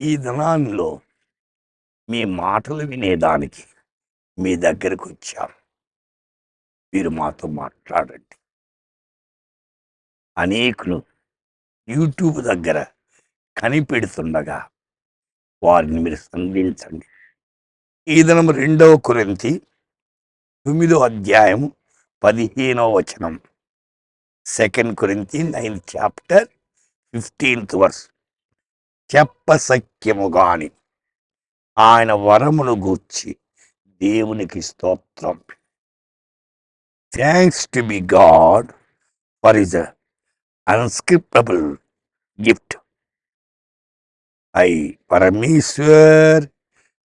ఈ దినాల్లో మీ మాటలు వినేదానికి మీ దగ్గరకు వచ్చారు. మీరు మాతో మాట్లాడండి. అనేకులు యూట్యూబ్ దగ్గర కనిపెడుతుండగా వారిని మీరు సంధించండి. ఈ దినం 2 కొరింథీ 9వ అధ్యాయం 15వ వచనం. 2 కొరింథీ 9th chapter 15th verse. చెప్పసఖ్యము గాని ఆయన వరమును గూర్చి దేవునికి స్తోత్రం. Thanks to be God for his unscriptable gift. परमेश्वर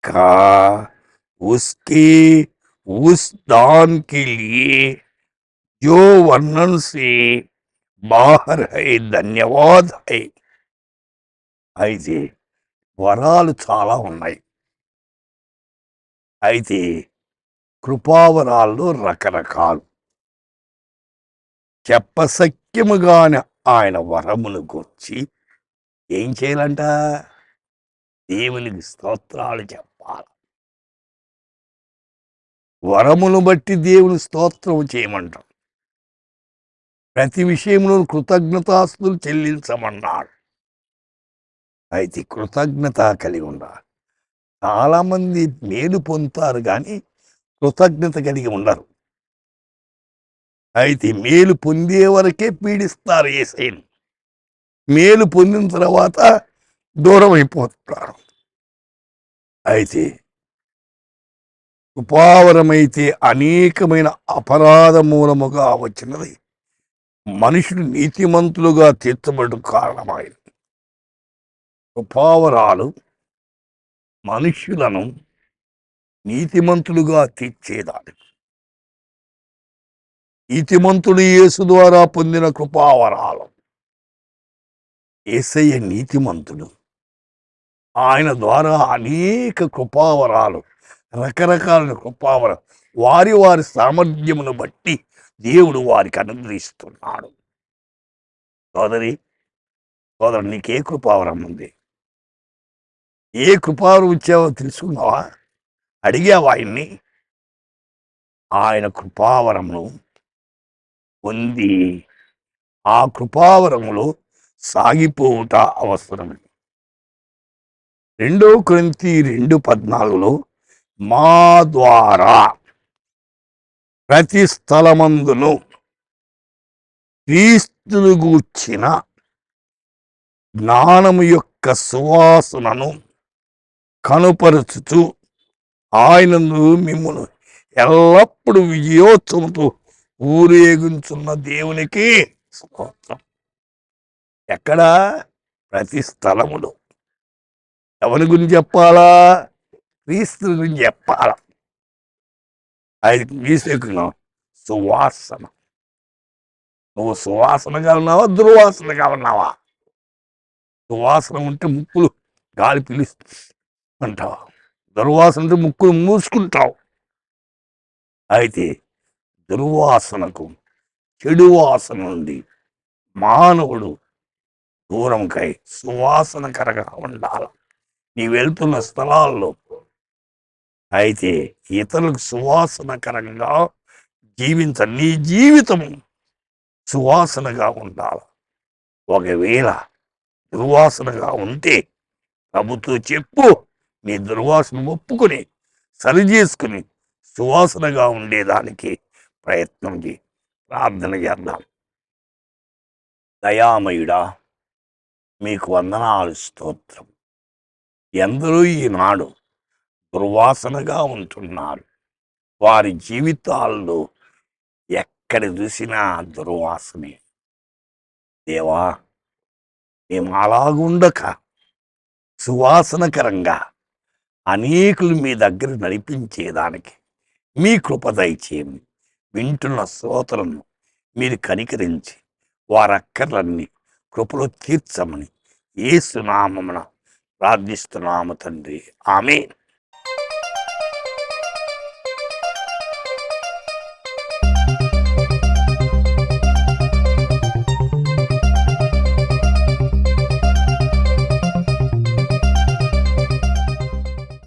का उसके उस दान के लिए जो वर्णन से बाहर है, धन्यवाद है. అయితే వరాలు చాలా ఉన్నాయి. అయితే కృపావరాల్లో రకరకాలు. చెప్పసఖ్యముగాని ఆయన వరమును గూర్చి ఏం చేయాలంట? దేవునికి స్తోత్రాలు చెప్పాలి. వరమును బట్టి దేవుని స్తోత్రం చేయమంటాం. ప్రతి విషయంలో కృతజ్ఞతాస్తులు చెల్లించమన్నాడు. అయితే కృతజ్ఞత కలిగి ఉండాలి. చాలామంది మేలు పొందుతారు కానీ కృతజ్ఞత కలిగి ఉండరు. అయితే మేలు పొందే వరకే పీడిస్తారు యేసయ్యను. మేలు పొందిన తర్వాత దూరం అయిపోతున్నారు. అయితే కృపావరమైతే అనేకమైన అపరాధ మూలముగా వచ్చినది మనుషులు నీతిమంతులుగా తీర్చబడు కారణమైనది. కృపావరాలు మనుష్యులను నీతిమంతులుగా తీర్చేదాన్ని. నీతిమంతుడు యేసు ద్వారా పొందిన కృపావరాలు. యేసయ్య నీతిమంతుడు. ఆయన ద్వారా అనేక కృపావరాలు, రకరకాల కృపావరాలు వారి వారి సామర్థ్యమును బట్టి దేవుడు వారికి అనుగ్రహిస్తున్నాడు. సోదరి సోదరు, నీకే కృపావరం ఉంది? ఏ కృపావరం ఇచ్చావో తెలుసుకున్నావా? అడిగావా ఆయన్ని? ఆయన కృపావరమును పొంది ఆ కృపావరములో సాగిపోవుట అవసరమే. 2 కొరింథీ 2:14 మా ద్వారా ప్రతి స్థలమందును క్రీస్తును గూర్చిన జ్ఞానము యొక్క సువాసనను కనుపరుచుచు ఆయనందు మిమ్మును ఎల్లప్పుడూ విజయోత్సవంతో ఊరేగించున్న దేవునికి స్తోత్రం. ఎక్కడ? ప్రతి స్థలములో. ఎవరి గురించి చెప్పాలా? క్రీస్తు గురించి చెప్పాలా. అది క్రీస్తు సువాసన. నువ్వు సువాసనగా ఉన్నావా, దుర్వాసనగా ఉన్నావా? సువాసన ఉంటే ముక్కులు గాలి పిలుస్తుంటావు, దుర్వాసన ఉంటే ముక్కులు మూసుకుంటావు. అయితే దుర్వాసనకు, చెడు వాసన నుండి మానవుడు దూరంకై సువాసనకరంగా ఉండాలి నీ వెళ్తున్న స్థలాల్లో. అయితే ఇతరులకు సువాసనకరంగా నీ జీవితం సువాసనగా ఉండాలి. ఒకవేళ దుర్వాసనగా ఉంటే ప్రభుతో చెప్పు, నీ దుర్వాసన ఒప్పుకొని సరి చేసుకుని సువాసనగా ఉండేదానికి ప్రయత్నం చేయి. ప్రార్థన చేద్దాం. దయామయుడా, మీకు వందనాలు, స్తోత్రం. ఎందరూ ఈనాడు దుర్వాసనగా ఉంటున్నారు. వారి జీవితాల్లో ఎక్కడ చూసినా దుర్వాసనే. దేవా, మేము అలాగుండక సువాసనకరంగా అనేకులు మీ దగ్గర నడిపించేదానికి మీ కృప దయచేయండి. వింటున్న శ్రోతలను మీరు కనికరించి వారక్కర్లన్నీ కృపలో తీర్చమని యేసు నామమున ప్రార్థిస్తున్నాము తండ్రి. ఆమేన్.